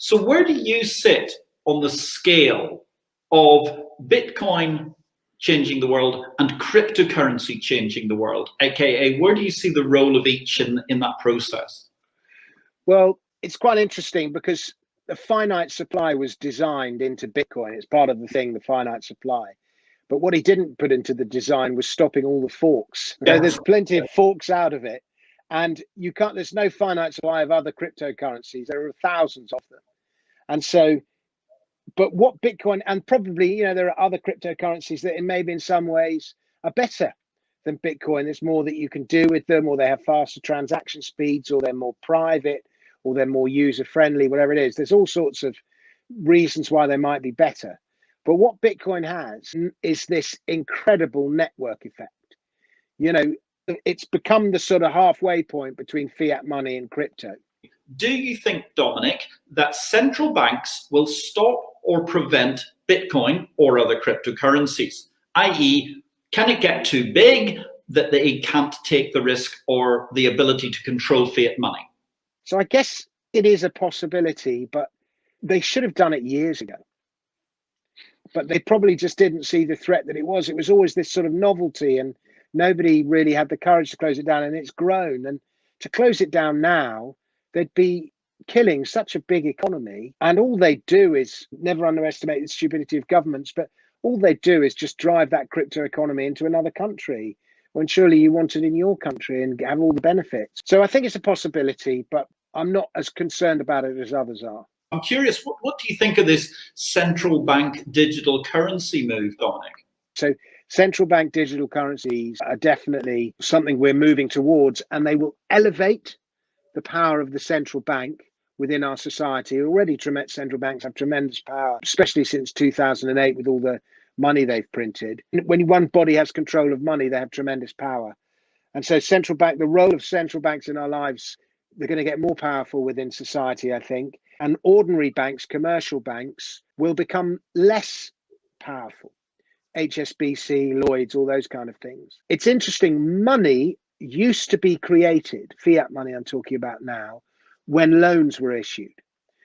So where do you sit on the scale of Bitcoin changing the world and cryptocurrency changing the world? AKA, where do you see the role of each in that process? Well, it's quite interesting because the finite supply was designed into Bitcoin. It's part of the thing, the finite supply. But what he didn't put into the design was stopping all the forks. Yeah. So there's plenty of forks out of it. And you can't, there's no finite supply of other cryptocurrencies. There are thousands of them. And so, but what Bitcoin, and probably, you know, there are other cryptocurrencies that maybe in some ways are better than Bitcoin. There's more that you can do with them, or they have faster transaction speeds, or they're more private, or they're more user-friendly, whatever it is. There's all sorts of reasons why they might be better. But what Bitcoin has is this incredible network effect. You know, it's become the sort of halfway point between fiat money and crypto. Do you think, Dominic, that central banks will stop or prevent Bitcoin or other cryptocurrencies? i.e., can it get too big that they can't take the risk or the ability to control fiat money? So I guess it is a possibility, but they should have done it years ago. But they probably just didn't see the threat that it was. It was always this sort of novelty, and nobody really had the courage to close it down, and it's grown. And to close it down now, they'd be killing such a big economy. And all they do is, never underestimate the stupidity of governments, but all they do is just drive that crypto economy into another country, when surely you want it in your country and have all the benefits. So I think it's a possibility, but I'm not as concerned about it as others are. I'm curious, what do you think of this central bank digital currency move, Dominic? So central bank digital currencies are definitely something we're moving towards, and they will elevate the power of the central bank within our society. Already central banks have tremendous power, especially since 2008 with all the money they've printed. When one body has control of money, they have tremendous power. And so the role of central banks in our lives, they're going to get more powerful within society, I think. And ordinary banks, commercial banks, will become less powerful. HSBC, Lloyds, all those kind of things. It's interesting, money used to be created, fiat money I'm talking about now, when loans were issued.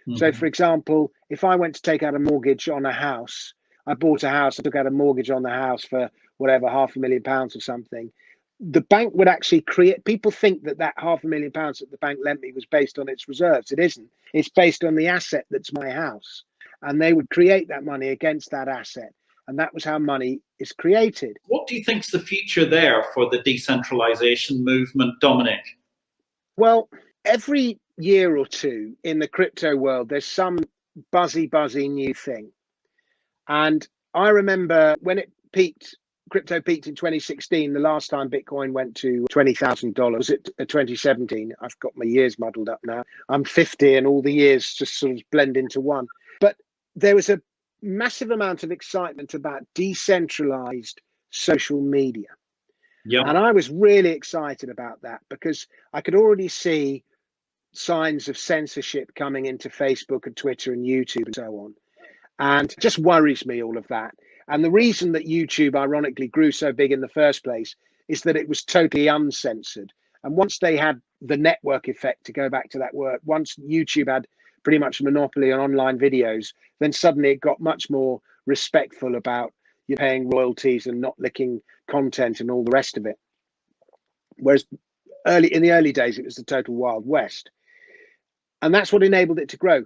Mm-hmm. So for example, if I went to take out a mortgage on a house, I bought a house, I took out a mortgage on the house for whatever, £500,000 or something, the bank would actually create, people think that £500,000 that the bank lent me was based on its reserves. It isn't. It's based on the asset that's my house. And they would create that money against that asset. And that was how money is created. What do you think's the future there for the decentralization movement, Dominic? Well, every year or two in the crypto world, there's some buzzy new thing. And I remember when it peaked, crypto peaked in 2016, the last time Bitcoin went to $20,000. Was it 2017? I've got my years muddled up now. I'm 50 and all the years just sort of blend into one. But there was a massive amount of excitement about decentralized social media. Yep. And I was really excited about that because I could already see signs of censorship coming into Facebook and Twitter and YouTube and so on. And it just worries me, all of that. And the reason that YouTube ironically grew so big in the first place is that it was totally uncensored. And once they had the network effect, to go back to that word, once YouTube had pretty much a monopoly on online videos, then suddenly it got much more respectful about you paying royalties and not licking content and all the rest of it. Whereas in the early days, it was the total Wild West. And that's what enabled it to grow.